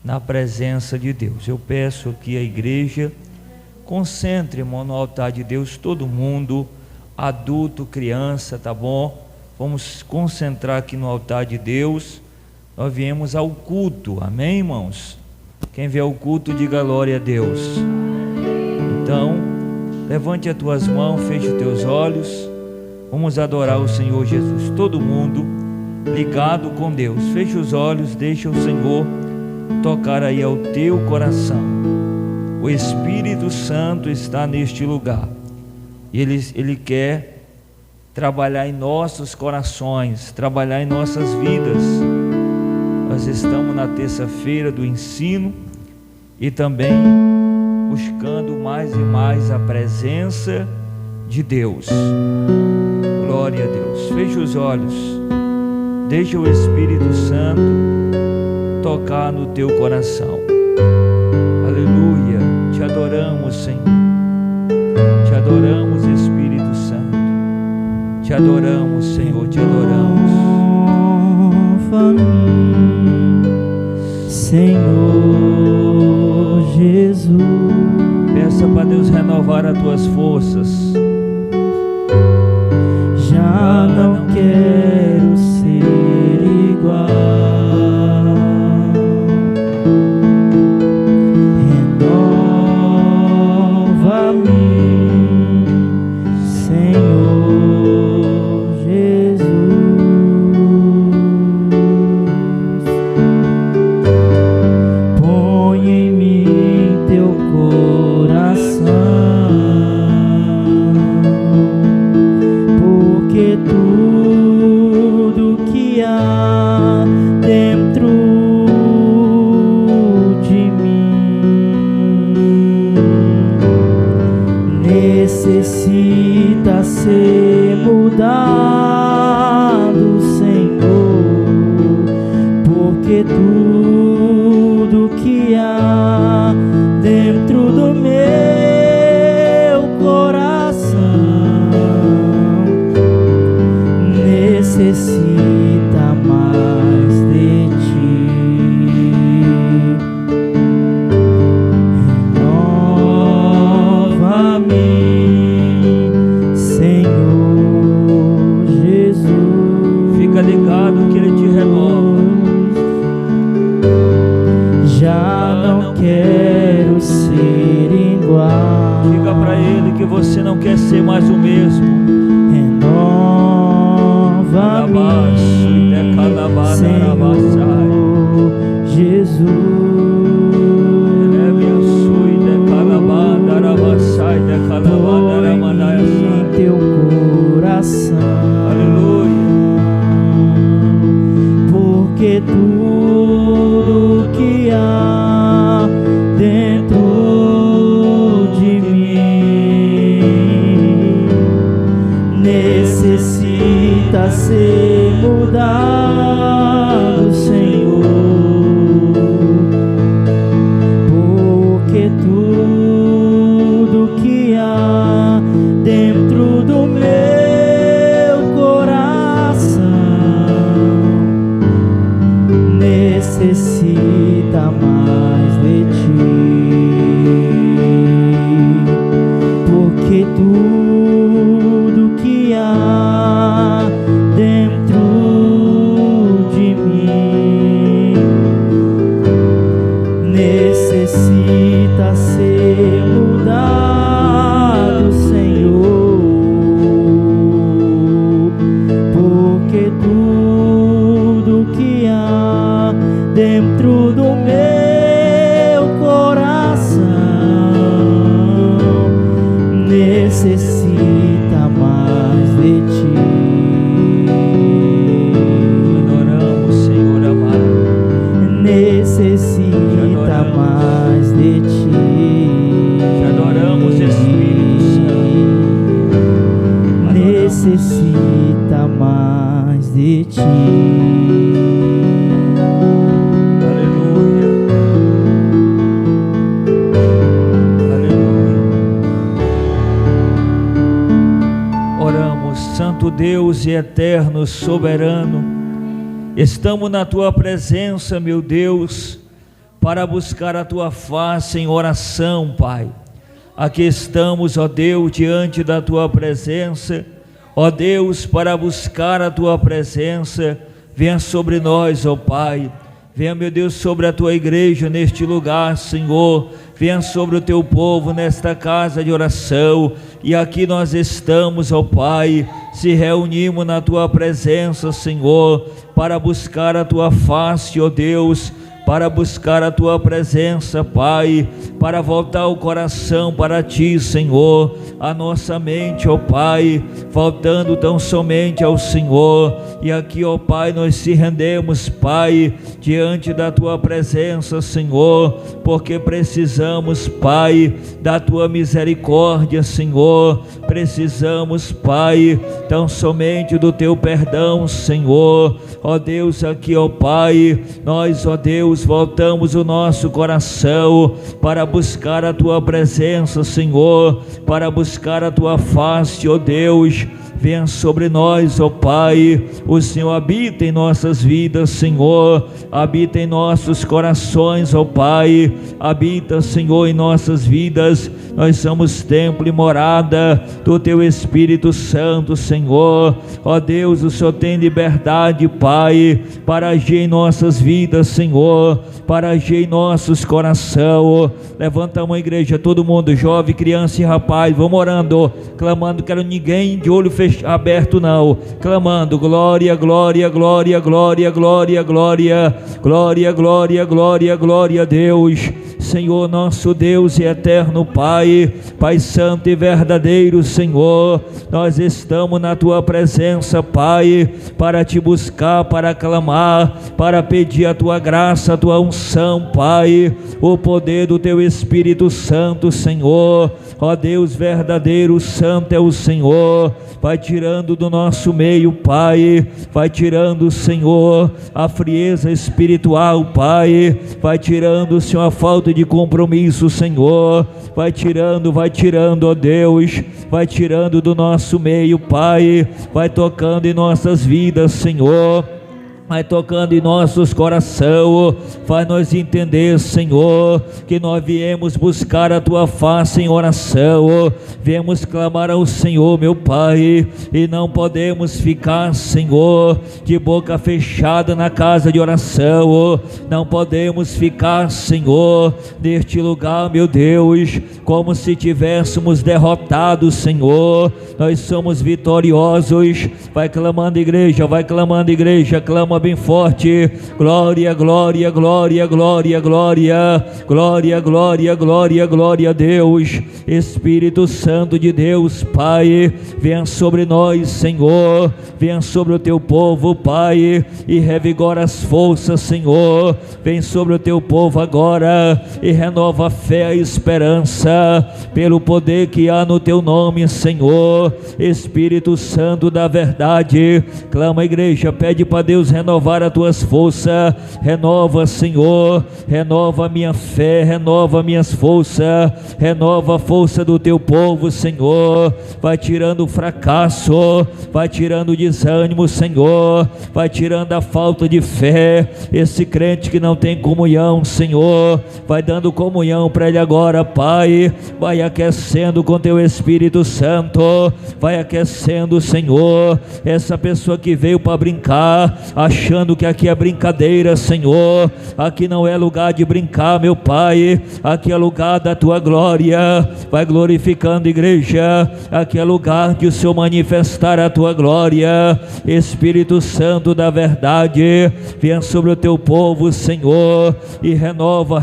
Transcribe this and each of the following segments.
na presença de Deus. Eu peço que a igreja concentre, irmão, no altar de Deus, todo mundo, adulto, criança, tá bom? Vamos concentrar aqui no altar de Deus. Nós viemos ao culto, amém, irmãos? Quem vier ao culto, diga glória a Deus. Então, levante as tuas mãos, feche os teus olhos, vamos adorar o Senhor Jesus. Todo mundo ligado com Deus, feche os olhos, deixa o Senhor tocar aí ao teu coração. O Espírito Santo está neste lugar, e Ele quer trabalhar em nossos corações, trabalhar em nossas vidas. Nós estamos na terça-feira do ensino e também buscando mais e mais a presença de Deus. Glória a Deus. Feche os olhos, deixa o Espírito Santo tocar no teu coração. Aleluia. Te adoramos, Senhor. Te adoramos, Espírito Santo. Te adoramos, Senhor. Te adoramos. Nova-me, Senhor Jesus. Peça para Deus renovar as tuas forças. Já não quero ser igual. Necessita ser mudado, Senhor, porque tudo que há dentro do meu coração necessita mais de ti. Renova-me, ligado que Ele te renova. Já não quero ser igual. Diga para Ele que você não quer ser mais o mesmo. Renova-me, Senhor Jesus. Põe em teu coração. Aleluia. Porque tudo que há dentro de mim necessita ser mudado, Senhor. Porque tudo que há dentro do meu coração necessita mais de ti. Porque tudo que há dentro de mim necessita ser mudado, Senhor. Porque tudo que há dentro do meu coração necessita mais de ti. Adoramos, Senhor amado. Necessita mais de ti. Te adoramos, Espírito Santo. Necessita mais de ti. Santo Deus e eterno, soberano, estamos na Tua presença, meu Deus, para buscar a tua face em oração, Pai. Aqui estamos, ó Deus, diante da tua presença, ó Deus, para buscar a tua presença. Venha sobre nós, ó Pai. Venha, meu Deus, sobre a tua igreja neste lugar, Senhor. Venha sobre o teu povo nesta casa de oração. E aqui nós estamos, ó Pai, se reunimos na tua presença, Senhor, para buscar a tua face, ó Deus, para buscar a tua presença, Pai, para voltar o coração para ti, Senhor, a nossa mente, ó Pai, voltando tão somente ao Senhor. E aqui, ó Pai, nós se rendemos, Pai, diante da tua presença, Senhor, porque precisamos, Pai, da tua misericórdia, Senhor. Precisamos, Pai, tão somente do teu perdão, Senhor. Ó Deus, aqui, ó Pai, nós, ó Deus, voltamos o nosso coração para buscar a tua presença, Senhor, para buscar a tua face, ó Deus. Venha sobre nós, ó Pai. O Senhor habita em nossas vidas, Senhor. Habita em nossos corações, ó Pai. Habita, Senhor, em nossas vidas. Nós somos templo e morada do teu Espírito Santo, Senhor. Ó Deus, o Senhor tem liberdade, Pai, para agir em nossas vidas, Senhor, para agir em nossos corações. Levanta a mão, igreja, todo mundo, jovem, criança e rapaz, vamos orando, clamando. Quero ninguém de olho aberto não, clamando: glória, glória, glória, glória, glória, glória, glória, glória, glória, glória a Deus. Senhor, nosso Deus e eterno Pai, Pai santo e verdadeiro, Senhor, nós estamos na tua presença, Pai, para te buscar, para clamar, para pedir a tua graça, a tua unção, Pai, o poder do teu Espírito Santo, Senhor. Ó Deus verdadeiro, santo é o Senhor. Vai tirando do nosso meio, Pai, vai tirando, Senhor, a frieza espiritual, Pai, vai tirando, Senhor, a falta de compromisso, Senhor, vai tirando, ó Deus, vai tirando do nosso meio, Pai, vai tocando em nossas vidas, Senhor, vai tocando em nossos corações, faz nós entender, Senhor, que nós viemos buscar a tua face em oração, viemos clamar ao Senhor, meu Pai, e não podemos ficar, Senhor, de boca fechada na casa de oração, não podemos ficar, Senhor, neste lugar, meu Deus, como se tivéssemos derrotado, Senhor. Nós somos vitoriosos. Vai clamando, igreja, clama bem forte: glória, glória, glória, glória, glória, glória, glória, glória, glória a Deus. Espírito Santo de Deus, Pai, venha sobre nós, Senhor, venha sobre o teu povo, Pai, e revigora as forças, Senhor. Vem sobre o teu povo agora e renova a fé, a esperança, pelo poder que há no teu nome, Senhor. Espírito Santo da verdade, clama, igreja, pede para Deus renovar as tuas forças. Renova, Senhor, renova a minha fé, renova minhas forças, renova a força do teu povo, Senhor. Vai tirando o fracasso, vai tirando o desânimo, Senhor, vai tirando a falta de fé. Esse crente que não tem comunhão, Senhor, vai dando comunhão para ele agora, Pai. Vai aquecendo com teu Espírito Santo, vai aquecendo, Senhor, essa pessoa que veio para brincar, achando que aqui é brincadeira, Senhor. Aqui não é lugar de brincar, meu Pai, aqui é lugar da tua glória. Vai glorificando, igreja, aqui é lugar de o Senhor manifestar a tua glória. Espírito Santo da verdade, venha sobre o teu povo, Senhor, e renova,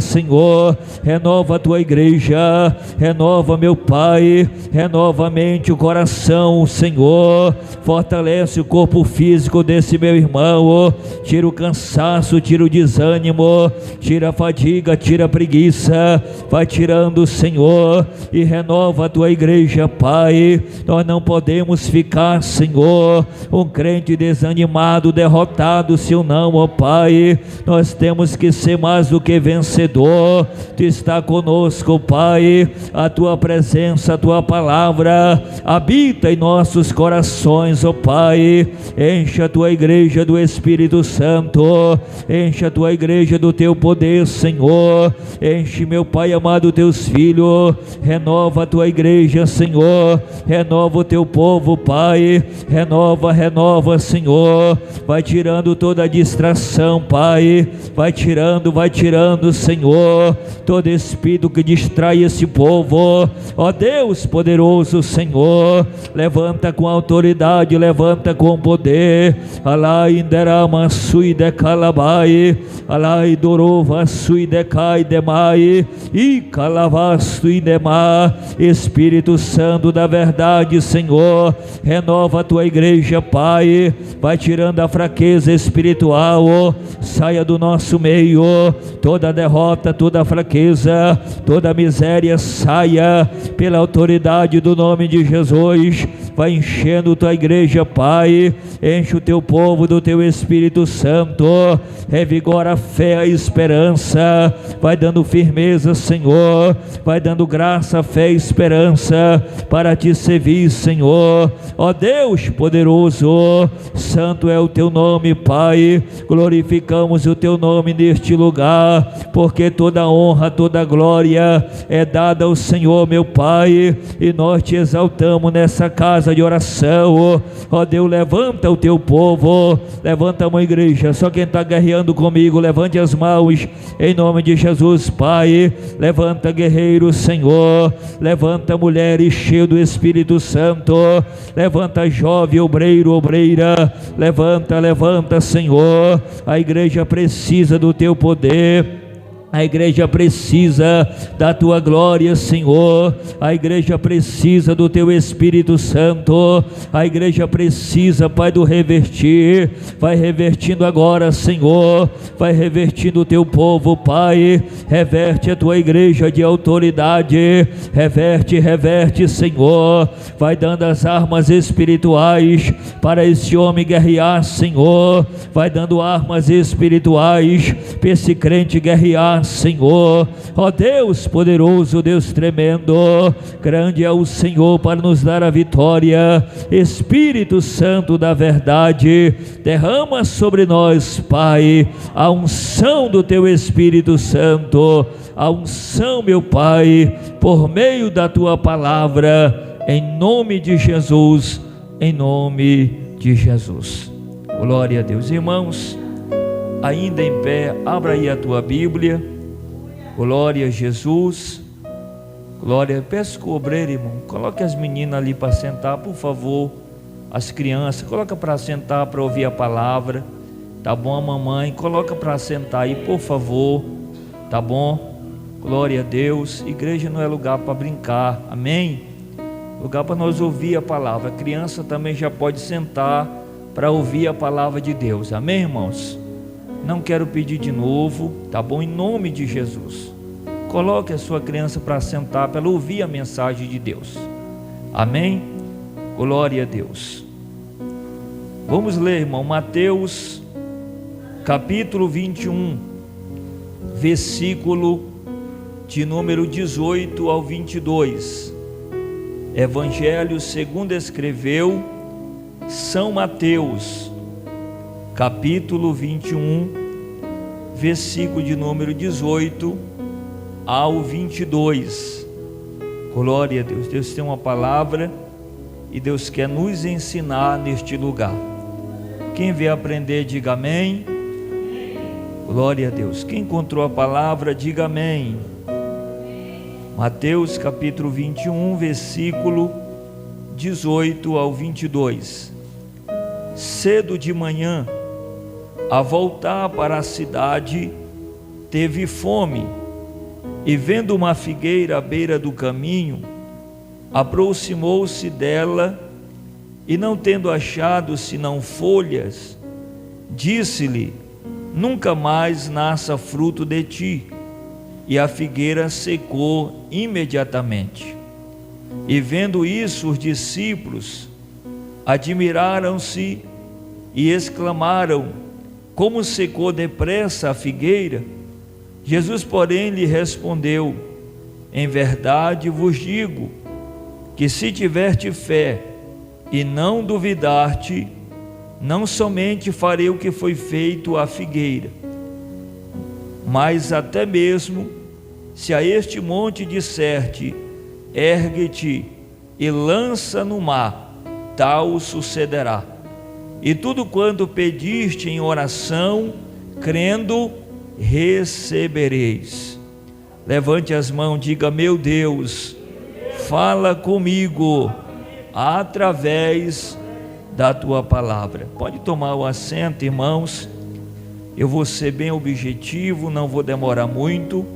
Senhor, renova a tua igreja, renova, meu Pai, renova a mente, o coração, Senhor, fortalece o corpo físico desse meu irmão, tira o cansaço, tira o desânimo, tira a fadiga, tira a preguiça, vai tirando, Senhor, e renova a tua igreja, Pai. Nós não podemos ficar, Senhor, um crente desanimado, derrotado, se não, ó Pai. Nós temos que ser mais do que vencedor. Tu está conosco, Pai, a tua presença, a tua palavra habita em nossos corações, ó Pai. Enche a tua igreja igreja do Espírito Santo, enche a tua igreja do teu poder, Senhor, enche, meu Pai amado, teus filhos, renova a tua igreja, Senhor, renova o teu povo, Pai, renova, Senhor, vai tirando toda a distração, Pai, vai tirando, Senhor, todo espírito que distrai esse povo, ó Deus poderoso, Senhor, levanta com autoridade, levanta com poder, alai inderama sui de calabai, alai dorova sui de cai demai, e calavasto e demar, Espírito Santo da verdade, Senhor, renova a tua igreja, Pai, vai tirando a fraqueza espiritual, saia do nosso meio, toda derrota, toda fraqueza, toda miséria, saia pela autoridade do nome de Jesus, vai enchendo tua igreja, Pai, enche o teu povo do teu Espírito Santo, revigora a fé, a esperança, vai dando firmeza, Senhor, vai dando graça, fé e esperança para te servir, Senhor, ó Deus poderoso, santo é o teu nome, Pai, glorificamos o teu nome neste lugar, porque toda honra, toda glória é dada ao Senhor, meu Pai, e nós te exaltamos nessa casa de oração, ó Deus, levanta o teu povo, levanta a mão igreja, só quem está guerreando comigo, levante as mãos, em nome de Jesus, Pai, levanta guerreiro, Senhor, levanta mulheres cheias do Espírito Santo, levanta jovem, obreiro, obreira, levanta, Senhor, a igreja precisa do teu poder, a igreja precisa da tua glória, Senhor, a igreja precisa do teu Espírito Santo, a igreja precisa, Pai, do revertir, vai revertindo agora, Senhor, vai revertindo o teu povo, Pai, reverte a tua igreja de autoridade, reverte, Senhor, vai dando as armas espirituais para esse homem guerrear, Senhor, vai dando armas espirituais para esse crente guerrear, Senhor, ó Deus poderoso, Deus tremendo, grande é o Senhor para nos dar a vitória, Espírito Santo da verdade, derrama sobre nós, Pai, a unção do teu Espírito Santo, a unção, meu Pai, por meio da tua palavra, em nome de Jesus, em nome de Jesus. Glória a Deus. Irmãos, ainda em pé, abra aí a tua Bíblia. Glória a Jesus. Glória. Peço que o obreiro, irmão, coloque as meninas ali para sentar, por favor. As crianças, coloca para sentar para ouvir a palavra. Tá bom, a mamãe? Coloca para sentar aí, por favor. Tá bom? Glória a Deus. Igreja não é lugar para brincar. Amém? Lugar para nós ouvir a palavra. A criança também já pode sentar para ouvir a palavra de Deus. Amém, irmãos? Não quero pedir de novo, tá bom? Em nome de Jesus, coloque a sua criança para sentar, para ela ouvir a mensagem de Deus. Amém? Glória a Deus. Vamos ler, irmão, Mateus capítulo 21, versículo de número 18 ao 22. Evangelho segundo escreveu São Mateus, capítulo 21, versículo de número 18 ao 22. Glória a Deus. Deus tem uma palavra e Deus quer nos ensinar neste lugar. Quem vier aprender, diga amém. Glória a Deus. Quem encontrou a palavra, diga amém. Mateus capítulo 21, versículo 18 ao 22. Cedo de manhã, a voltar para a cidade, teve fome, e vendo uma figueira à beira do caminho, aproximou-se dela, e não tendo achado senão folhas, disse-lhe: nunca mais nasça fruto de ti. E a figueira secou imediatamente. E vendo isso, os discípulos admiraram-se e exclamaram: como secou depressa a figueira? Jesus, porém, lhe respondeu: em verdade vos digo, que se tiverte fé e não duvidarte, não somente farei o que foi feito à figueira, mas até mesmo se a este monte disser-te, ergue-te e lança no mar, tal sucederá. E tudo quanto pediste em oração, crendo, recebereis. Levante as mãos, diga: meu Deus, fala comigo através da tua palavra. Pode tomar o assento, irmãos. Eu vou ser bem objetivo, não vou demorar muito.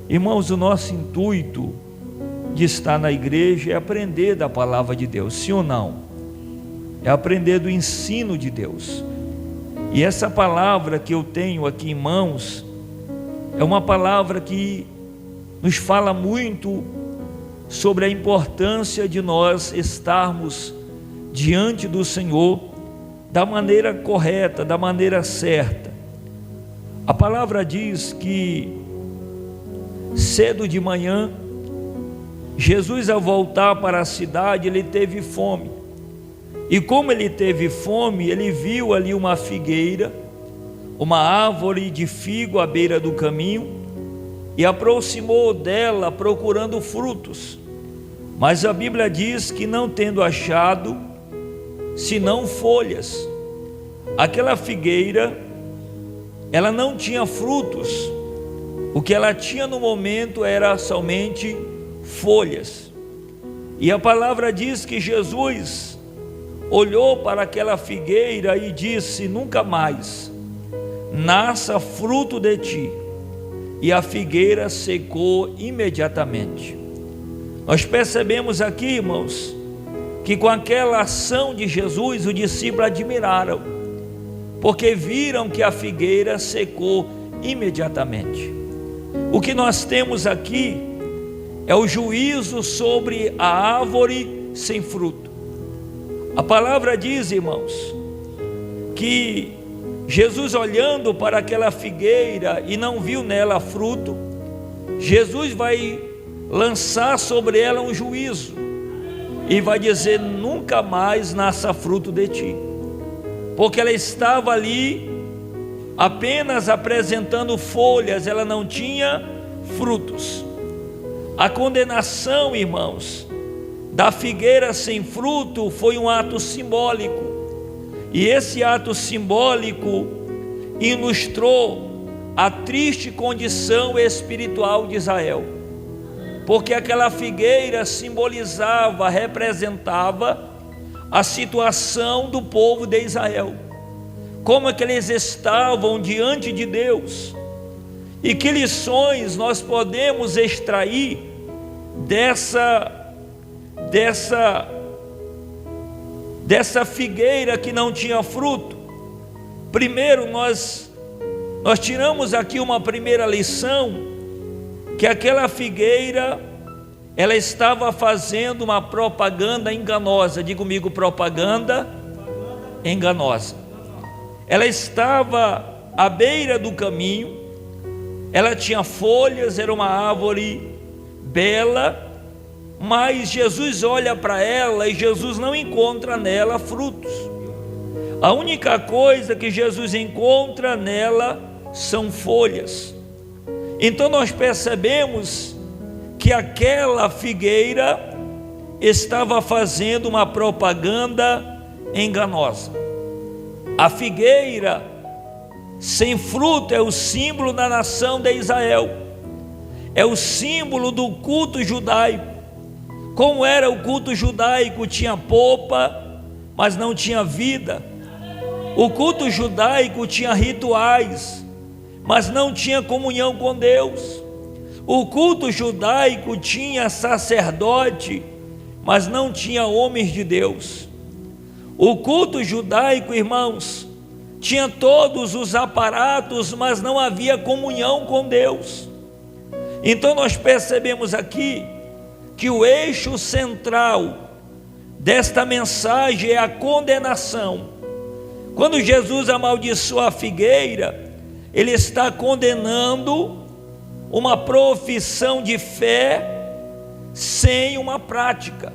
Irmãos, o nosso intuito de estar na igreja é aprender da palavra de Deus, sim ou não? É aprender do ensino de Deus. E essa palavra que eu tenho aqui em mãos é uma palavra que nos fala muito sobre a importância de nós estarmos diante do Senhor da maneira correta, da maneira certa. A palavra diz que cedo de manhã, Jesus, ao voltar para a cidade, ele teve fome. E como ele teve fome, ele viu ali uma figueira, uma árvore de figo à beira do caminho, e aproximou dela procurando frutos. Mas a Bíblia diz que não tendo achado, senão folhas. Aquela figueira, ela não tinha frutos. O que ela tinha no momento era somente folhas. E a palavra diz que Jesus olhou para aquela figueira e disse: nunca mais nasça fruto de ti. E a figueira secou imediatamente. Nós percebemos aqui, irmãos, que com aquela ação de Jesus, os discípulos admiraram, porque viram que a figueira secou imediatamente. O que nós temos aqui é o juízo sobre a árvore sem fruto. A palavra diz, irmãos, que Jesus, olhando para aquela figueira e não viu nela fruto, Jesus vai lançar sobre ela um juízo e vai dizer: nunca mais nasça fruto de ti, porque ela estava ali apenas apresentando folhas, ela não tinha frutos. A condenação, irmãos, da figueira sem fruto foi um ato simbólico, e esse ato simbólico ilustrou a triste condição espiritual de Israel, porque aquela figueira simbolizava, representava a situação do povo de Israel, como é que eles estavam diante de Deus, e que lições nós podemos extrair dessa figueira que não tinha fruto. Primeiro, nós tiramos aqui uma primeira lição, que aquela figueira, ela estava fazendo uma propaganda enganosa. Diga comigo: propaganda enganosa. Ela estava à beira do caminho, ela tinha folhas, era uma árvore bela, mas Jesus olha para ela e Jesus não encontra nela frutos. A única coisa que Jesus encontra nela são folhas. Então nós percebemos que aquela figueira estava fazendo uma propaganda enganosa. A figueira sem fruto é o símbolo da nação de Israel, é o símbolo do culto judaico. Como era o culto judaico? Tinha polpa, mas não tinha vida. O culto judaico tinha rituais, mas não tinha comunhão com Deus. O culto judaico tinha sacerdote, mas não tinha homens de Deus. O culto judaico, irmãos, tinha todos os aparatos, mas não havia comunhão com Deus. Então nós percebemos aqui que o eixo central desta mensagem é a condenação. Quando Jesus amaldiçoa a figueira, ele está condenando uma profissão de fé sem uma prática.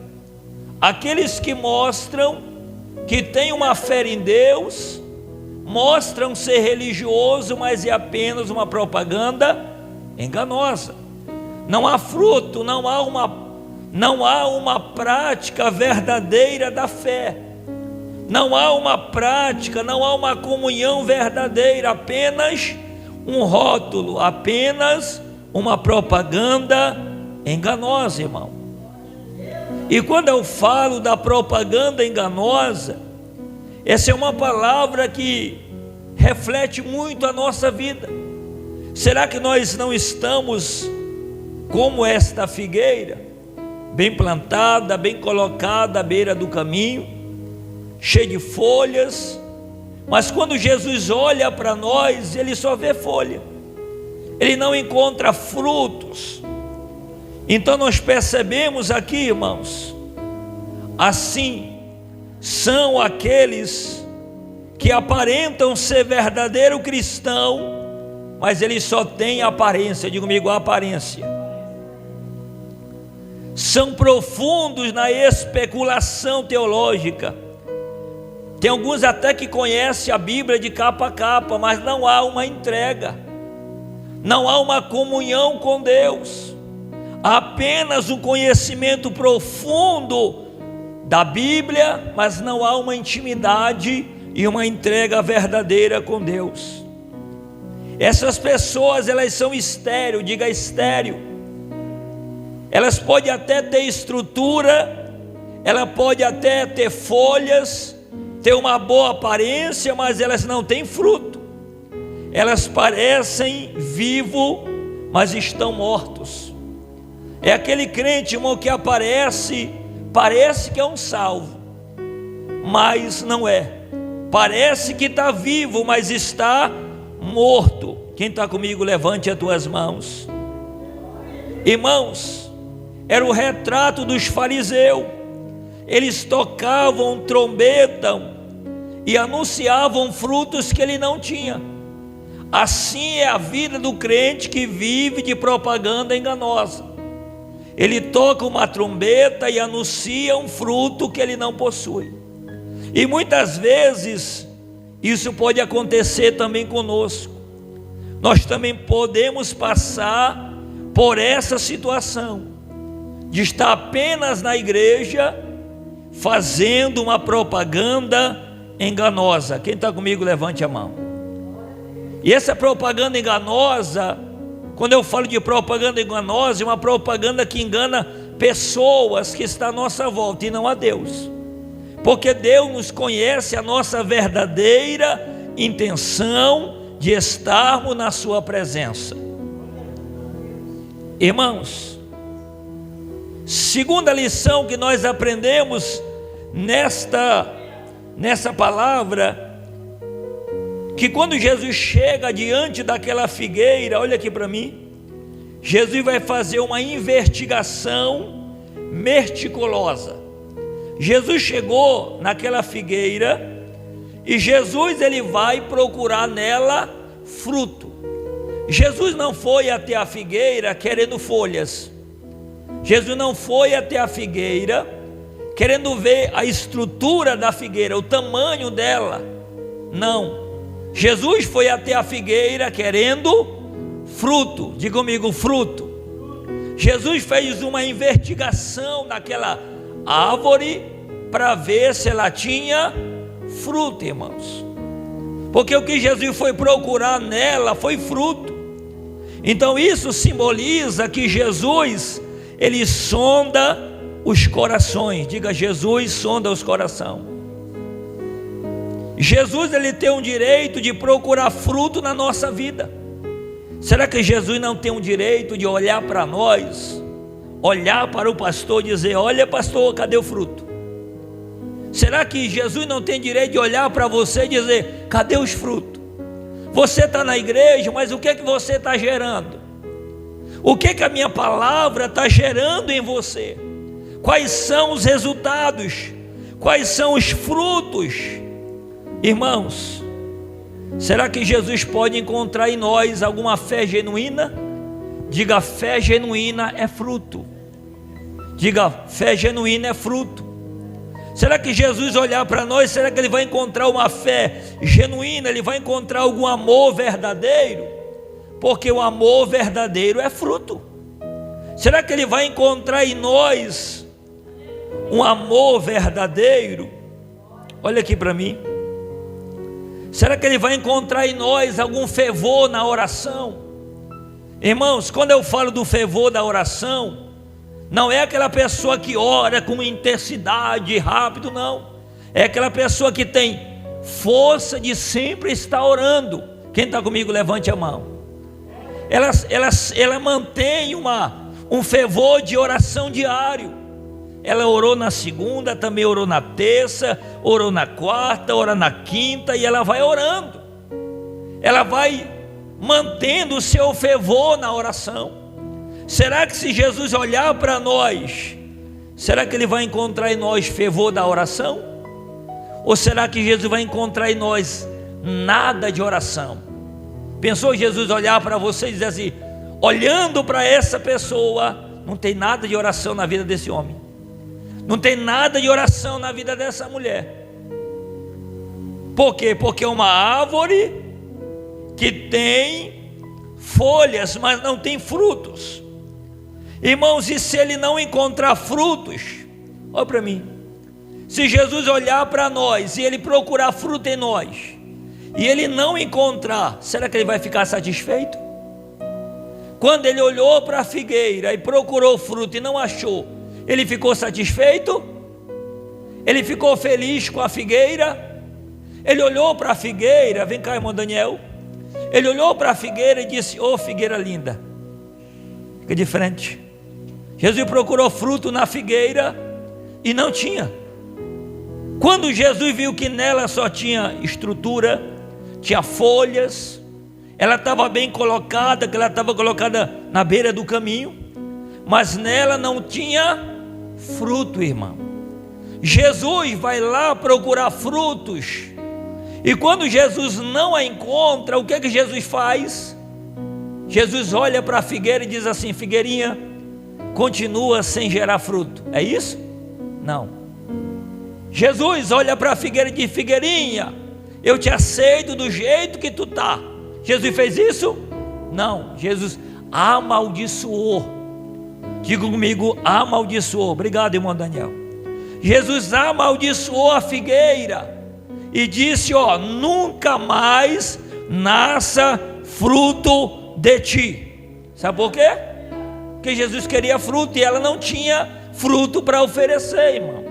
Aqueles que mostram que tem uma fé em Deus, mostram ser religioso, mas é apenas uma propaganda enganosa. Não há fruto, não há uma prática verdadeira da fé. Não há uma prática, não há uma comunhão verdadeira, apenas um rótulo, apenas uma propaganda enganosa, irmão. E quando eu falo da propaganda enganosa, essa é uma palavra que reflete muito a nossa vida. Será que nós não estamos como esta figueira, bem plantada, bem colocada à beira do caminho, cheia de folhas, mas quando Jesus olha para nós, ele só vê folha, ele não encontra frutos. Então nós percebemos aqui, irmãos, assim são aqueles que aparentam ser verdadeiro cristão, mas eles só têm aparência. Diga comigo, aparência. São profundos na especulação teológica. Tem alguns até que conhecem a Bíblia de capa a capa, mas não há uma entrega, não há uma comunhão com Deus, há apenas um conhecimento profundo da Bíblia, mas não há uma intimidade e uma entrega verdadeira com Deus. Essas pessoas, elas são estéril, diga estéril. Elas podem até ter estrutura, ela pode até ter folhas, ter uma boa aparência, mas elas não têm fruto. Elas parecem vivos, mas estão mortos. É aquele crente, irmão, que parece que é um salvo, mas não é. Parece que está vivo, mas está morto. Quem está comigo, levante as tuas mãos. Irmãos, era o retrato dos fariseus. Eles tocavam trombeta e anunciavam frutos que ele não tinha. Assim é a vida do crente que vive de propaganda enganosa. Ele toca uma trombeta e anuncia um fruto que ele não possui. E muitas vezes isso pode acontecer também conosco. Nós também podemos passar por essa situação de estar apenas na igreja fazendo uma propaganda enganosa. Quem está comigo, levante a mão. E essa propaganda enganosa, quando eu falo de propaganda enganosa, é uma propaganda que engana pessoas que estão à nossa volta e não a Deus, porque Deus nos conhece a nossa verdadeira intenção de estarmos na sua presença. Irmãos, segunda lição que nós aprendemos nessa palavra, que quando Jesus chega diante daquela figueira, olha aqui para mim, Jesus vai fazer uma investigação meticulosa. Jesus chegou naquela figueira e Jesus ele vai procurar nela fruto. Jesus não foi até a figueira querendo folhas. Jesus não foi até a figueira querendo ver a estrutura da figueira, o tamanho dela. Não. Jesus foi até a figueira querendo fruto. Diga comigo, fruto. Jesus fez uma investigação naquela árvore para ver se ela tinha fruto, irmãos. Porque o que Jesus foi procurar nela foi fruto. Então isso simboliza que Jesus, ele sonda os corações. Diga, Jesus sonda os corações. Jesus ele tem um direito de procurar fruto na nossa vida. Será que Jesus não tem um direito de olhar para nós, olhar para o pastor e dizer: olha pastor, cadê o fruto? Será que Jesus não tem direito de olhar para você e dizer: cadê os frutos? Você está na igreja, mas o que é que você está gerando? O que é que a minha palavra está gerando em você? Quais são os resultados? Quais são os frutos? Irmãos, será que Jesus pode encontrar em nós alguma fé genuína? Diga, fé genuína é fruto. Diga, fé genuína é fruto. Será que Jesus olhar para nós, será que Ele vai encontrar uma fé genuína? Ele vai encontrar algum amor verdadeiro? Porque o amor verdadeiro é fruto. Será que Ele vai encontrar em nós um amor verdadeiro? Olha aqui para mim. Será que Ele vai encontrar em nós algum fervor na oração? Irmãos, quando eu falo do fervor da oração, não é aquela pessoa que ora com intensidade, rápido, não. É aquela pessoa que tem força de sempre estar orando. Quem está comigo, levante a mão. Ela mantém um fervor de oração diário. Ela orou na segunda, também orou na terça, orou na quarta, ora na quinta, e ela vai orando. Ela vai mantendo o seu fervor na oração. Será que se Jesus olhar para nós, será que Ele vai encontrar em nós fervor da oração? Ou será que Jesus vai encontrar em nós nada de oração? Pensou Jesus olhar para você e dizer assim: olhando para essa pessoa, não tem nada de oração na vida desse homem, não tem nada de oração na vida dessa mulher. Por quê? Porque é uma árvore que tem folhas, mas não tem frutos. Irmãos, e se Ele não encontrar frutos? Olha para mim. Se Jesus olhar para nós e Ele procurar fruto em nós, e Ele não encontrar, será que Ele vai ficar satisfeito? Quando Ele olhou para a figueira e procurou fruto e não achou, Ele ficou satisfeito? Ele ficou feliz com a figueira? Ele olhou para a figueira, vem cá, irmão Daniel. Ele olhou para a figueira e disse: ô figueira linda, fica de frente. Jesus procurou fruto na figueira e não tinha. Quando Jesus viu que nela só tinha estrutura, tinha folhas, ela estava bem colocada, que ela estava colocada na beira do caminho, mas nela não tinha fruto, irmão. Jesus vai lá procurar frutos, e quando Jesus não a encontra, o que é que Jesus faz? Jesus olha para a figueira e diz assim: figueirinha, continua sem gerar fruto. É isso? Não. Jesus olha para a figueira e diz: figueirinha, eu te aceito do jeito que tu está. Jesus fez isso? Não. Jesus amaldiçoou. Diga comigo: amaldiçoou. Obrigado, irmão Daniel. Jesus amaldiçoou a figueira e disse: ó, nunca mais nasça fruto de ti. Sabe por quê? Porque Jesus queria fruto e ela não tinha fruto para oferecer, irmão.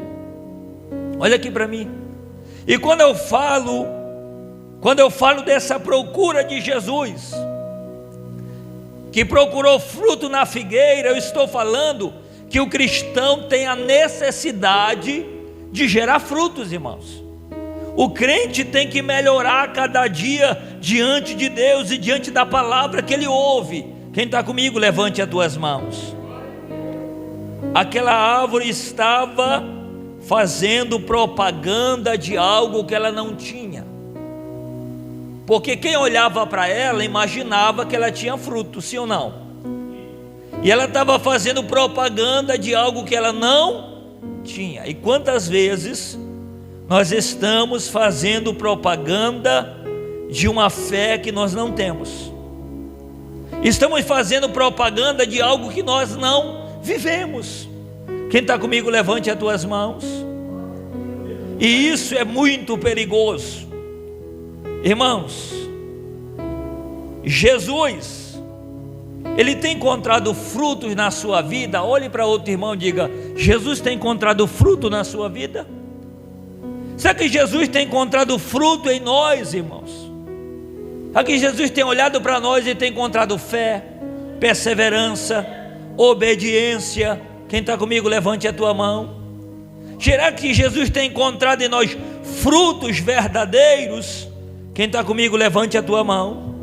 Olha aqui para mim. E quando eu falo dessa procura de Jesus, que procurou fruto na figueira, eu estou falando que o cristão tem a necessidade de gerar frutos, irmãos. O crente tem que melhorar cada dia diante de Deus e diante da palavra que ele ouve. Quem está comigo, levante as duas mãos. Aquela árvore estava fazendo propaganda de algo que ela não tinha, porque quem olhava para ela imaginava que ela tinha fruto, sim ou não? E ela estava fazendo propaganda de algo que ela não tinha. E quantas vezes nós estamos fazendo propaganda de uma fé que nós não temos? Estamos fazendo propaganda de algo que nós não vivemos. Quem está comigo, levante as tuas mãos. E isso é muito perigoso. Irmãos, Jesus, Ele tem encontrado frutos na sua vida? Olhe para outro irmão e diga: Jesus tem encontrado fruto na sua vida? Será que Jesus tem encontrado fruto em nós, irmãos? Será que Jesus tem olhado para nós e tem encontrado fé, perseverança, obediência? Quem está comigo, levante a tua mão. Será que Jesus tem encontrado em nós frutos verdadeiros? Quem está comigo, levante a tua mão.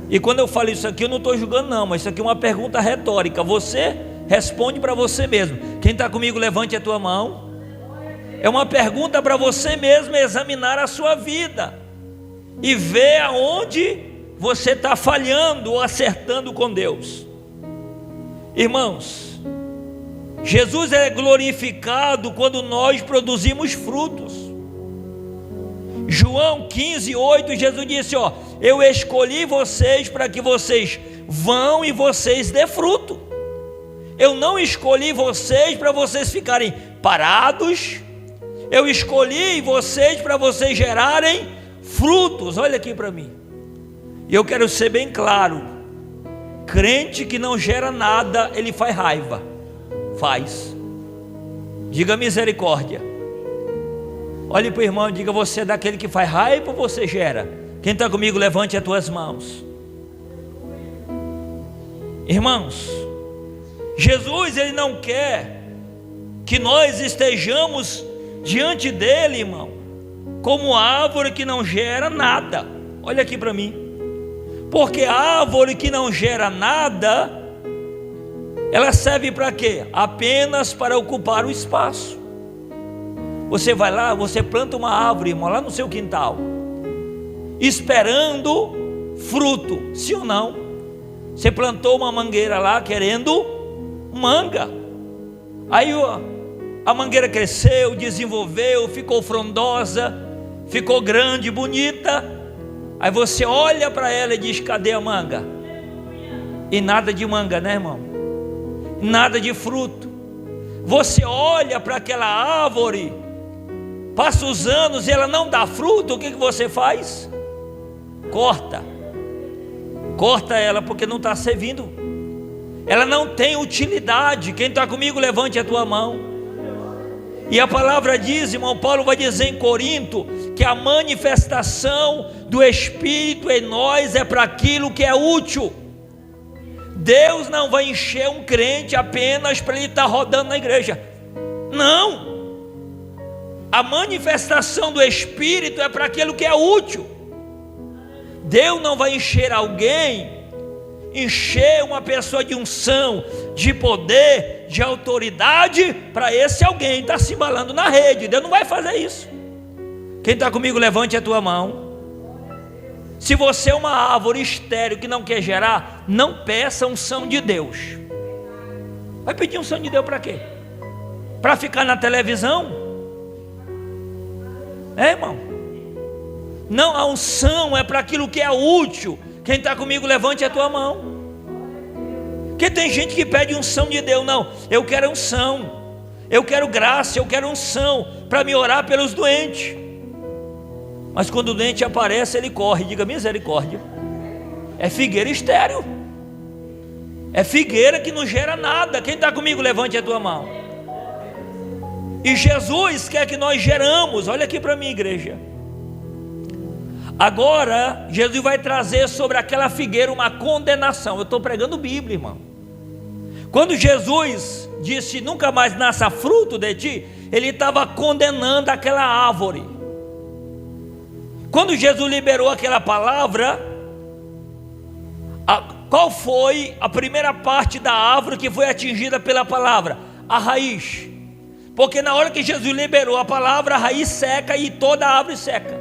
E quando eu falo isso aqui, eu não estou julgando não, mas isso aqui é uma pergunta retórica. Você responde para você mesmo. Quem está comigo, levante a tua mão. É uma pergunta para você mesmo examinar a sua vida e ver aonde você está falhando ou acertando com Deus. Irmãos, Jesus é glorificado quando nós produzimos frutos. João 15:8, Jesus disse: eu escolhi vocês para que vocês vão e vocês dê fruto. Eu não escolhi vocês para vocês ficarem parados. Eu escolhi vocês para vocês gerarem frutos. Olha aqui para mim. E eu quero ser bem claro: crente que não gera nada, ele faz raiva. Faz. Diga misericórdia. Olhe para o irmão e diga: você é daquele que faz raiva ou você gera? Quem está comigo, levante as tuas mãos. Irmãos, Jesus, ele não quer que nós estejamos diante dele, irmão, como árvore que não gera nada. Olha aqui para mim. Porque a árvore que não gera nada, ela serve para quê? Apenas para ocupar o espaço. Você vai lá, você planta uma árvore, irmão, lá no seu quintal, esperando fruto, sim ou não? Você plantou uma mangueira lá querendo manga. Aí a mangueira cresceu, desenvolveu, ficou frondosa, ficou grande, bonita. Aí você olha para ela e diz: cadê a manga? E nada de manga, né, irmão? Nada de fruto. Você olha para aquela árvore, passa os anos e ela não dá fruto. O que você faz? Corta ela, porque não está servindo. Ela não tem utilidade. Quem está comigo, levante a tua mão. E a palavra diz, irmão Paulo vai dizer em Corinto, que a manifestação do Espírito em nós é para aquilo que é útil. Deus não vai encher um crente apenas para ele estar rodando na igreja. Não. A manifestação do Espírito é para aquilo que é útil. Deus não vai encher alguém, encher uma pessoa de unção, de poder, de autoridade, para esse alguém estar se embalando na rede. Deus não vai fazer isso. Quem está comigo, levante a tua mão. Se você é uma árvore estéril que não quer gerar, não peça unção de Deus. Vai pedir unção de Deus para quê? Para ficar na televisão? Irmão? Não, a unção é para aquilo que é útil. Quem está comigo, levante a tua mão. Porque tem gente que pede unção de Deus. Não, eu quero unção, eu quero graça, eu quero unção para me orar pelos doentes. Mas quando o doente aparece, ele corre. Diga misericórdia. É figueira estéril. É figueira que não gera nada. Quem está comigo, levante a tua mão. E Jesus quer que nós geramos. Olha aqui para mim, igreja. Agora, Jesus vai trazer sobre aquela figueira uma condenação. Eu estou pregando Bíblia, irmão. Quando Jesus disse: nunca mais nasça fruto de ti, ele estava condenando aquela árvore. Quando Jesus liberou aquela palavra, qual foi a primeira parte da árvore que foi atingida pela palavra? A raiz. Porque na hora que Jesus liberou a palavra, a raiz seca e toda a árvore seca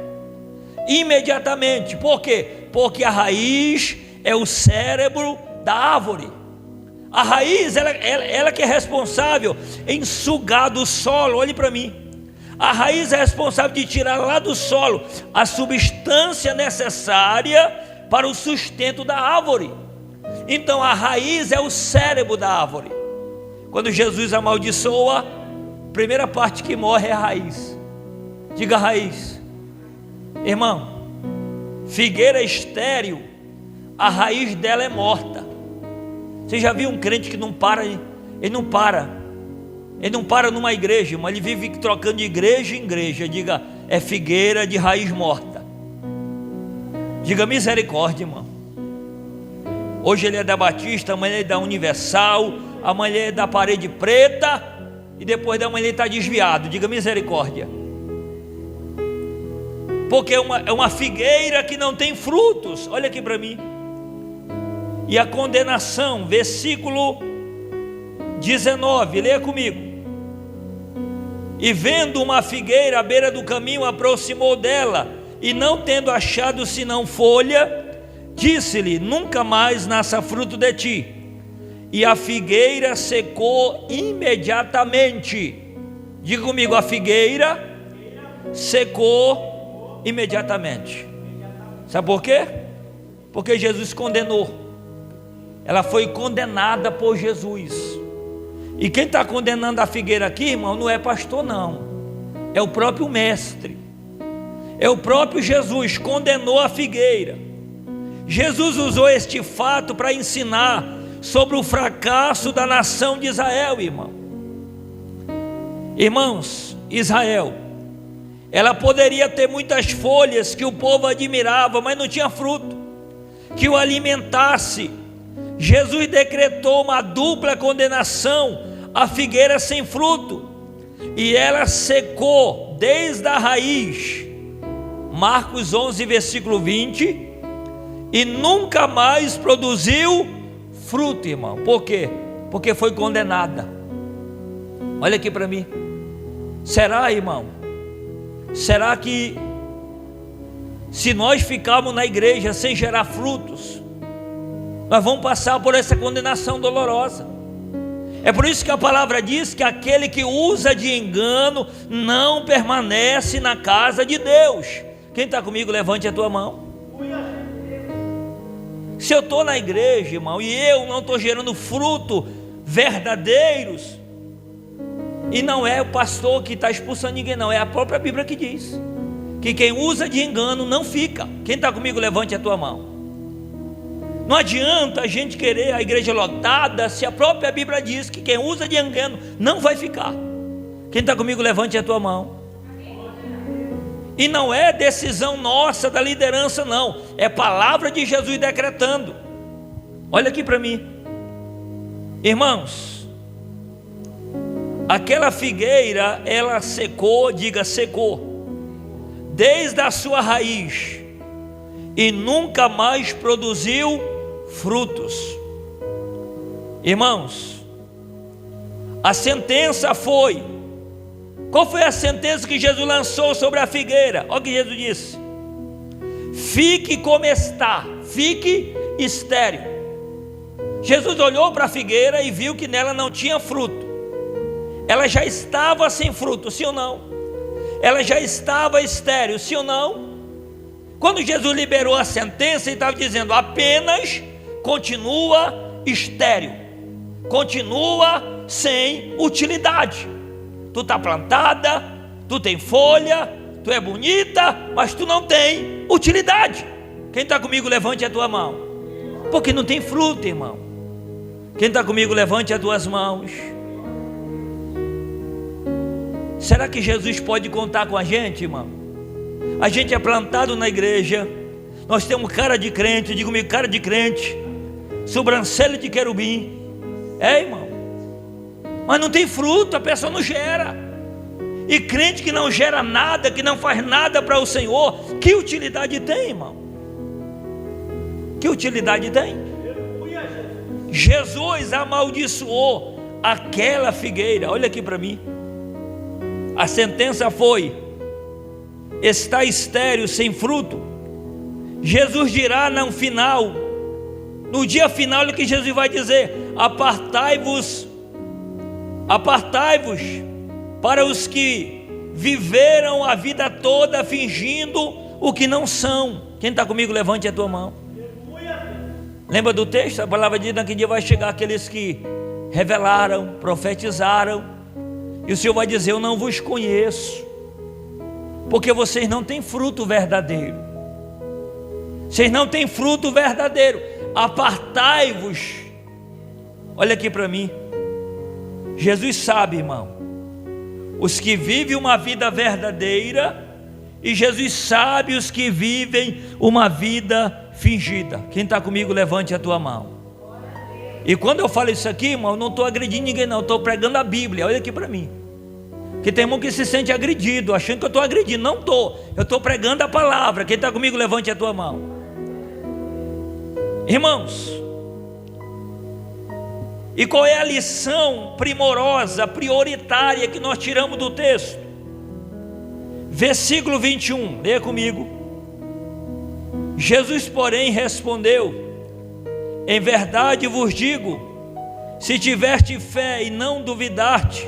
imediatamente. Por quê? Porque a raiz é o cérebro da árvore. A raiz, ela que é responsável em sugar do solo. Olhe para mim. A raiz é responsável de tirar lá do solo a substância necessária para o sustento da árvore. Então a raiz é o cérebro da árvore. Quando Jesus amaldiçoa, a primeira parte que morre é a raiz. Diga raiz. Irmão, figueira estéril, a raiz dela é morta. Você já viu um crente que não para? Ele não para numa igreja, mas ele vive trocando de igreja em igreja. Diga, é figueira de raiz morta. Diga misericórdia, irmão. Hoje ele é da Batista, amanhã ele é da Universal, amanhã ele é da Parede Preta, e depois da manhã ele está desviado. Diga misericórdia. Porque é uma figueira que não tem frutos. Olha aqui para mim. E a condenação, versículo 19, leia comigo. E vendo uma figueira à beira do caminho, aproximou dela, e não tendo achado senão folha, disse-lhe: nunca mais nasça fruto de ti. e a figueira secou imediatamente. Diga comigo, a figueira secou imediatamente. Sabe por quê? Porque Jesus condenou. Ela foi condenada por Jesus. E quem está condenando a figueira aqui, irmão, não é pastor não, é o próprio mestre, é o próprio Jesus. Condenou a figueira. Jesus usou este fato para ensinar sobre o fracasso da nação de Israel, irmão. Irmãos, Israel, ela poderia ter muitas folhas que o povo admirava, mas não tinha fruto que o alimentasse. Jesus decretou uma dupla condenação à figueira sem fruto, e ela secou desde a raiz. Marcos 11, versículo 20, e nunca mais produziu fruto, irmão. Por quê? Porque foi condenada. Olha aqui para mim. Será, irmão? Será que se nós ficarmos na igreja sem gerar frutos, nós vamos passar por essa condenação dolorosa? É por isso que a palavra diz que aquele que usa de engano não permanece na casa de Deus. Quem está comigo, levante a tua mão. Se eu estou na igreja, irmão, e eu não estou gerando fruto verdadeiros, e não é o pastor que está expulsando ninguém, não, é a própria Bíblia que diz que quem usa de engano não fica. Quem está comigo, levante a tua mão. Não adianta a gente querer a igreja lotada, se a própria Bíblia diz que quem usa de engano não vai ficar. Quem está comigo, levante a tua mão. E não é decisão nossa da liderança, não, é palavra de Jesus decretando. Olha aqui para mim, irmãos, aquela figueira, ela secou, diga secou, desde a sua raiz, e nunca mais produziu frutos. Irmãos, a sentença foi, qual foi a sentença que Jesus lançou sobre a figueira? Olha o que Jesus disse: fique como está, fique estéril. Jesus olhou para a figueira e viu que nela não tinha fruto. Ela já estava sem fruto, sim ou não? Ela já estava estéril, sim ou não? Quando Jesus liberou a sentença, ele estava dizendo: apenas continua estéril, continua sem utilidade. Tu está plantada, tu tem folha, tu é bonita, mas tu não tem utilidade. Quem está comigo, levante a tua mão. Porque não tem fruto, irmão. Quem está comigo, levante as tuas mãos. Será que Jesus pode contar com a gente, irmão? A gente é plantado na igreja, nós temos cara de crente, diga comigo, cara de crente, sobrancelha de querubim, irmão, mas não tem fruto, a pessoa não gera. E crente que não gera nada, que não faz nada para o Senhor, que utilidade tem, irmão? Que utilidade tem? Jesus amaldiçoou aquela figueira. Olha aqui para mim, a sentença foi: está estéril, sem fruto. Jesus dirá no final, no dia final, olha o que Jesus vai dizer: apartai-vos para os que viveram a vida toda fingindo o que não são. Quem está comigo, levante a tua mão. Lembra do texto? A palavra diz: naquele dia vai chegar aqueles que revelaram, profetizaram, e o Senhor vai dizer: eu não vos conheço, porque vocês não têm fruto verdadeiro. Vocês não têm fruto verdadeiro. Apartai-vos. Olha aqui para mim. Jesus sabe, irmão, os que vivem uma vida verdadeira, e Jesus sabe os que vivem uma vida fingida. Quem está comigo, levante a tua mão. E quando eu falo isso aqui, irmão, eu não estou agredindo ninguém não, estou pregando a Bíblia. Olha aqui para mim. Que tem irmão que se sente agredido, achando que eu estou agredindo. Não estou, eu estou pregando a palavra. Quem está comigo, levante a tua mão. Irmãos, e qual é a lição primorosa, prioritária que nós tiramos do texto? Versículo 21, leia comigo. Jesus, porém, respondeu: em verdade vos digo Se tiveste fé e não duvidaste,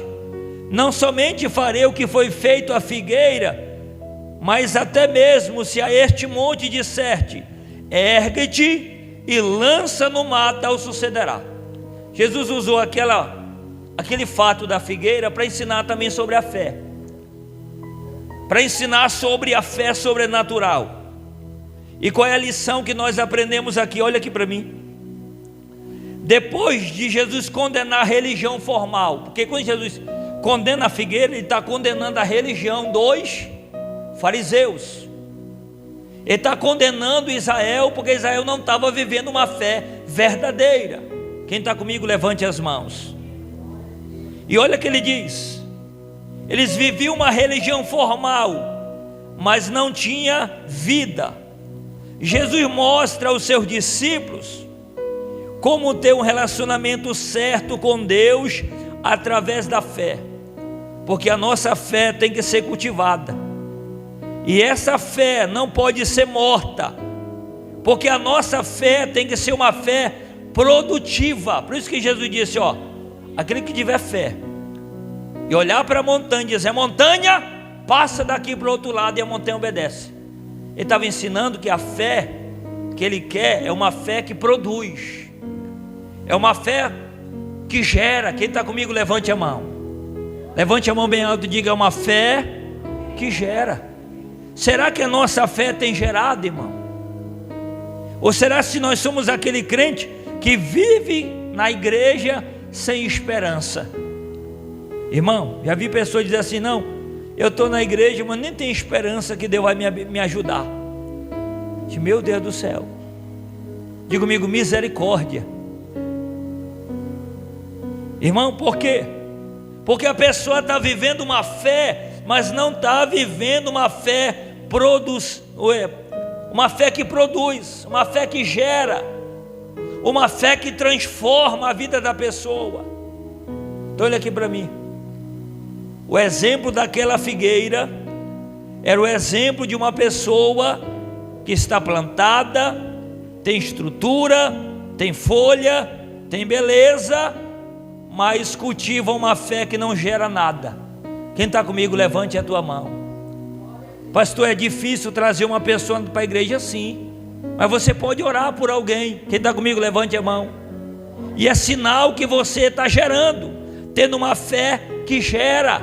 não somente farei o que foi feito à figueira, mas até mesmo se a este monte disserte, ergue-te e lança no mar, tal sucederá. Jesus usou aquele fato da figueira para ensinar também sobre a fé, para ensinar sobre a fé sobrenatural. E qual é a lição que nós aprendemos aqui? Olha aqui para mim. Depois de Jesus condenar a religião formal, porque quando Jesus condena a figueira, ele está condenando a religião dos fariseus. Ele está condenando Israel, porque Israel não estava vivendo uma fé verdadeira. Quem está comigo, levante as mãos. E olha o que ele diz: eles viviam uma religião formal, mas não tinha vida. Jesus mostra aos seus discípulos como ter um relacionamento certo com Deus através da fé, porque a nossa fé tem que ser cultivada, e essa fé não pode ser morta, porque a nossa fé tem que ser uma fé produtiva. Por isso que Jesus disse, aquele que tiver fé e olhar para a montanha e dizer, montanha, passa daqui para o outro lado, e a montanha obedece. Ele estava ensinando que a fé que ele quer é uma fé que produz, é uma fé que gera. Quem está comigo, levante a mão. Levante a mão bem alto e diga, é uma fé que gera. Será que a nossa fé tem gerado, irmão? Ou será se nós somos aquele crente que vive na igreja sem esperança? Irmão, já vi pessoas dizer assim, não, eu estou na igreja, mas nem tenho esperança que Deus vai me ajudar. Meu Deus do céu. Diga comigo, misericórdia. Irmão, por quê? Porque a pessoa está vivendo uma fé, mas não está vivendo uma fé uma fé que produz, uma fé que gera, uma fé que transforma a vida da pessoa. Então olha aqui para mim. O exemplo daquela figueira era o exemplo de uma pessoa que está plantada, tem estrutura, tem folha, tem beleza, mas cultiva uma fé que não gera nada. Quem está comigo, levante a tua mão. Pastor, é difícil trazer uma pessoa para a igreja, sim, mas você pode orar por alguém. Quem está comigo, levante a mão. E é sinal que você está gerando, tendo uma fé que gera,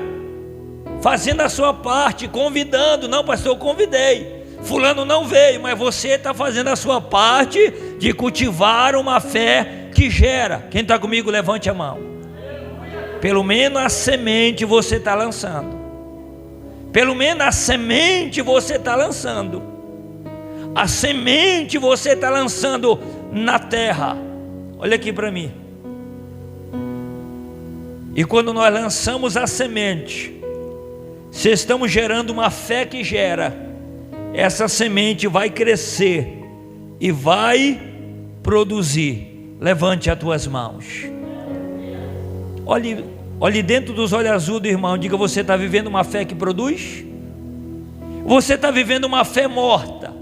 fazendo a sua parte, convidando. Não, pastor, eu convidei, fulano não veio, mas você está fazendo a sua parte de cultivar uma fé que gera. Quem está comigo, levante a mão. Pelo menos a semente você está lançando. Pelo menos a semente você está lançando. A semente você está lançando na terra. Olha aqui para mim. E quando nós lançamos a semente, se estamos gerando uma fé que gera, essa semente vai crescer e vai produzir. Levante as tuas mãos. Olhe dentro dos olhos azuis do irmão. Diga, você está vivendo uma fé que produz? Você está vivendo uma fé morta?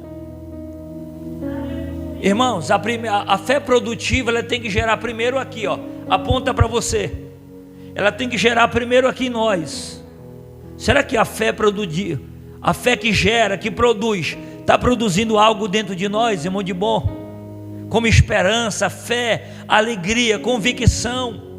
Irmãos, a fé produtiva, ela tem que gerar primeiro aqui, aponta para você. Ela tem que gerar primeiro aqui em nós. Será que a fé que gera, que produz, está produzindo algo dentro de nós, irmão de bom? Como esperança, fé, alegria, convicção.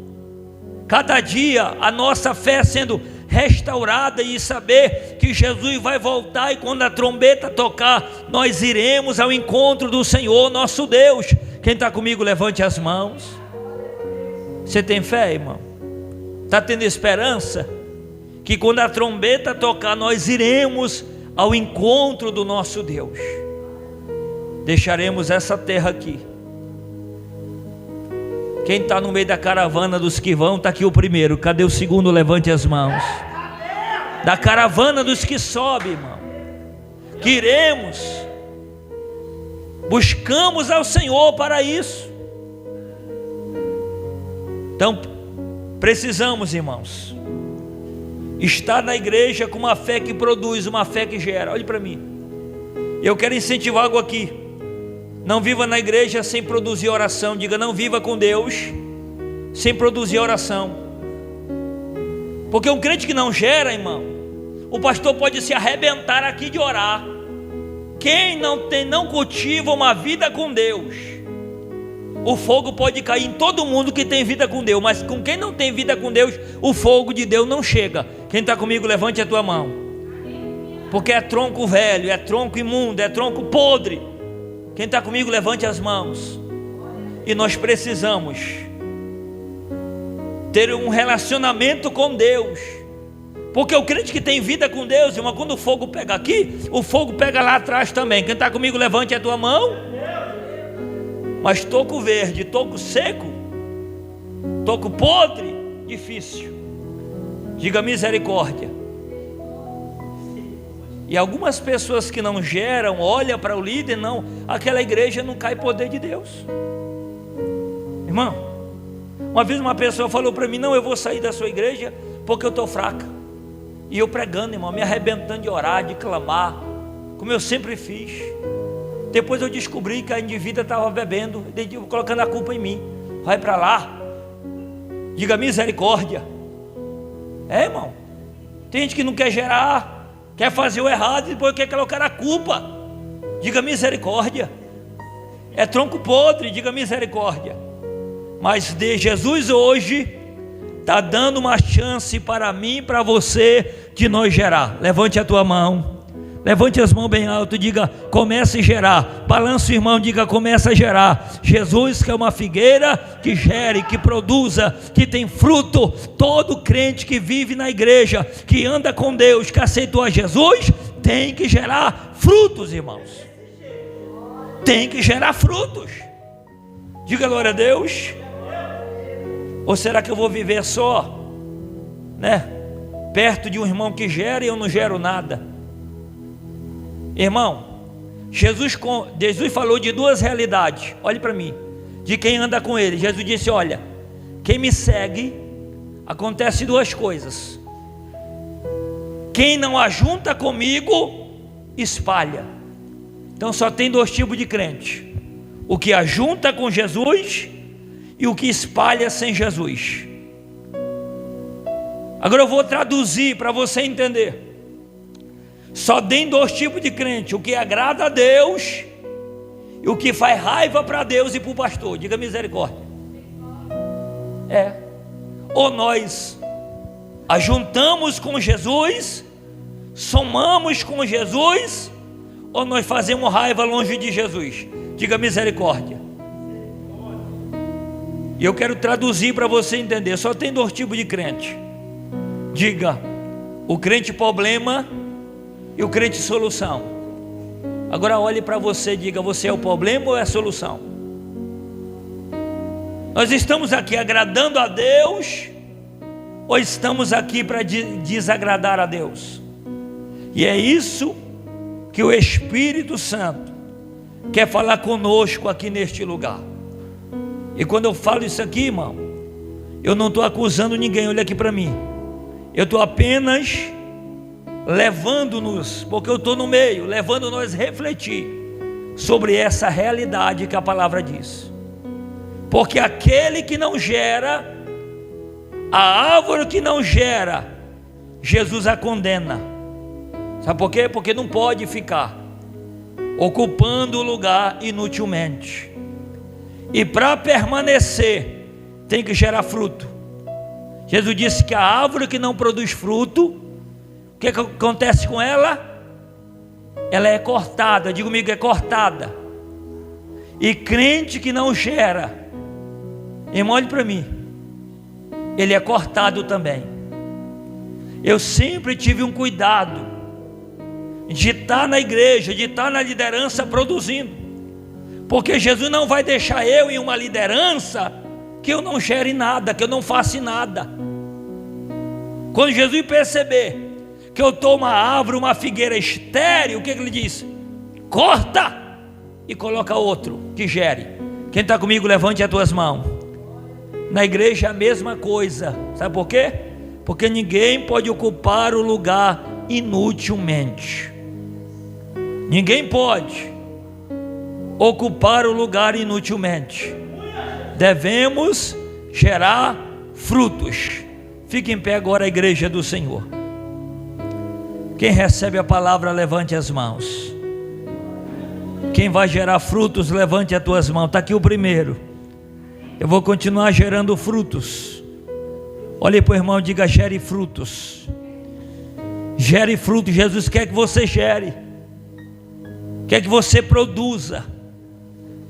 Cada dia a nossa fé sendo restaurada, e saber que Jesus vai voltar, e quando a trombeta tocar, nós iremos ao encontro do Senhor nosso Deus. Quem está comigo, levante as mãos. Você tem fé, irmão? Está tendo esperança? Que quando a trombeta tocar, nós iremos ao encontro do nosso Deus. Deixaremos essa terra aqui. Quem está no meio da caravana dos que vão, está aqui o primeiro. Cadê o segundo? Levante as mãos. Da caravana dos que sobem, irmão, que iremos, buscamos ao Senhor para isso. Então precisamos, irmãos, estar na igreja com uma fé que produz, uma fé que gera. Olhe para mim. Eu quero incentivar algo aqui. Não viva na igreja sem produzir oração. Diga, não viva com Deus sem produzir oração. Porque um crente que não gera, irmão, o pastor pode se arrebentar aqui de orar. Quem não cultiva uma vida com Deus, o fogo pode cair em todo mundo que tem vida com Deus, mas com quem não tem vida com Deus, o fogo de Deus não chega. Quem está comigo, levante a tua mão. Porque é tronco velho, é tronco imundo, é tronco podre. Quem está comigo, levante as mãos. E nós precisamos ter um relacionamento com Deus. Porque o crente que tem vida com Deus, irmão, quando o fogo pega aqui, o fogo pega lá atrás também. Quem está comigo, levante a tua mão. Mas toco verde, toco seco, toco podre, difícil. Diga misericórdia. E algumas pessoas que não geram, olham para o líder, não, aquela igreja não cai poder de Deus. Irmão, uma vez uma pessoa falou para mim, não, eu vou sair da sua igreja porque eu estou fraca. E eu pregando, irmão, me arrebentando de orar, de clamar, como eu sempre fiz. Depois eu descobri que a indivídua estava bebendo, colocando a culpa em mim. Vai para lá, diga misericórdia. É, irmão, tem gente que não quer gerar, quer fazer o errado e depois quer colocar a culpa. Diga misericórdia. É tronco podre, diga misericórdia. Mas de Jesus hoje está dando uma chance para mim e para você de nós gerar. Levante a tua mão, levante as mãos bem alto, diga comece a gerar. Balança o irmão, diga começa a gerar. Jesus que é uma figueira que gere, que produza, que tem fruto. Todo crente que vive na igreja, que anda com Deus, que aceitou a Jesus, tem que gerar frutos, irmãos. Tem que gerar frutos. Diga glória a Deus. Ou será que eu vou viver só, né, perto de um irmão que gera e eu não gero nada? Irmão, Jesus falou de duas realidades. Olhe para mim, de quem anda com ele. Jesus disse, olha, quem me segue, acontece duas coisas. Quem não ajunta comigo, espalha. Então só tem dois tipos de crente: o que ajunta com Jesus e o que espalha sem Jesus. Agora eu vou traduzir para você entender. Só tem dois tipos de crente: o que agrada a Deus e o que faz raiva para Deus e para o pastor. Diga misericórdia. Ou nós ajuntamos com Jesus, somamos com Jesus, ou nós fazemos raiva longe de Jesus. Diga misericórdia. E eu quero traduzir para você entender. Só tem dois tipos de crente. Diga, o crente problema e o crente solução. Agora olhe para você e diga, você é o problema ou é a solução? Nós estamos aqui agradando a Deus ou estamos aqui para desagradar a Deus? E é isso que o Espírito Santo quer falar conosco aqui neste lugar. E quando eu falo isso aqui, irmão, eu não estou acusando ninguém. Olha aqui para mim, eu estou apenas levando-nos, porque eu estou no meio, levando-nos a refletir sobre essa realidade que a palavra diz. Porque aquele que não gera, a árvore que não gera, Jesus a condena. Sabe por quê? Porque não pode ficar ocupando o lugar inutilmente. E para permanecer, tem que gerar fruto. Jesus disse que a árvore que não produz fruto, o que acontece com ela? Ela é cortada. Diga comigo, é cortada. E crente que não gera, irmão, olhe para mim, ele é cortado também. Eu sempre tive um cuidado de estar na igreja, de estar na liderança produzindo. Porque Jesus não vai deixar eu em uma liderança que eu não gere nada, que eu não faça nada. Quando Jesus perceber que eu estou uma árvore, uma figueira estéril, o que ele disse? Corta e coloca outro que gere. Quem está comigo, levante as tuas mãos. Na igreja é a mesma coisa. Sabe por quê? Porque ninguém pode ocupar o lugar inutilmente. Ninguém pode ocupar o lugar inutilmente. Devemos gerar frutos. Fique em pé agora a igreja do Senhor. Quem recebe a palavra, levante as mãos. Quem vai gerar frutos, levante as tuas mãos. Está aqui o primeiro. Eu vou continuar gerando frutos. Olhe para o irmão e diga: gere frutos. Gere frutos. Jesus quer que você gere, quer que você produza.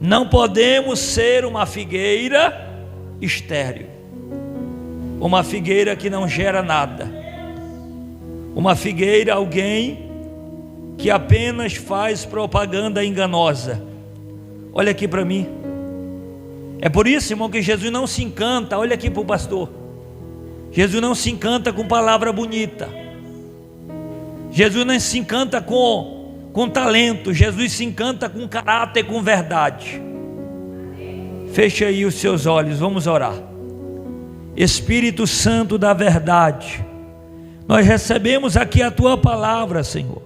Não podemos ser uma figueira estéril, uma figueira que não gera nada, uma figueira, alguém que apenas faz propaganda enganosa. Olha aqui para mim. É por isso, irmão, que Jesus não se encanta. Olha aqui para o pastor. Jesus não se encanta com palavra bonita. Jesus não se encanta com talento. Jesus se encanta com caráter, com verdade. Feche aí os seus olhos, vamos orar. Espírito Santo da verdade, nós recebemos aqui a Tua palavra, Senhor.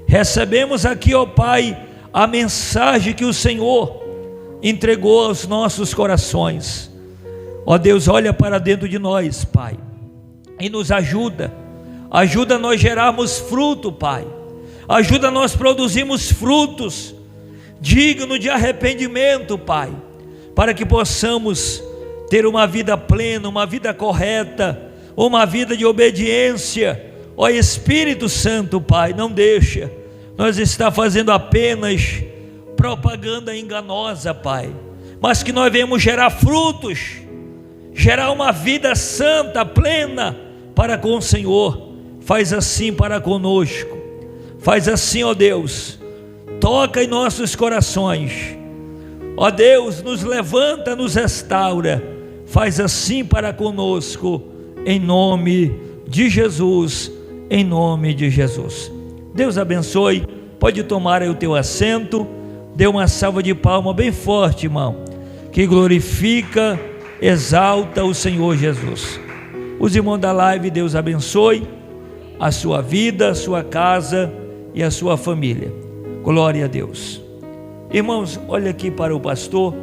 Recebemos aqui, ó Pai, a mensagem que o Senhor entregou aos nossos corações. Ó Deus, olha para dentro de nós, Pai, e nos ajuda. Ajuda nós gerarmos fruto, Pai. Ajuda nós produzirmos frutos dignos de arrependimento, Pai, para que possamos ter uma vida plena, uma vida correta, uma vida de obediência. Ó Espírito Santo, Pai, não deixa nós estar fazendo apenas propaganda enganosa, Pai, mas que nós venhamos gerar frutos, gerar uma vida santa, plena para com o Senhor. Faz assim para conosco, faz assim, ó Deus, toca em nossos corações, ó Deus, nos levanta, nos restaura, faz assim para conosco, em nome de Jesus, em nome de Jesus. Deus abençoe. Pode tomar aí o teu assento. Dê uma salva de palmas bem forte, irmão, que glorifica, exalta o Senhor Jesus. Os irmãos da live, Deus abençoe a sua vida, a sua casa e a sua família. Glória a Deus. Irmãos, olha aqui para o pastor.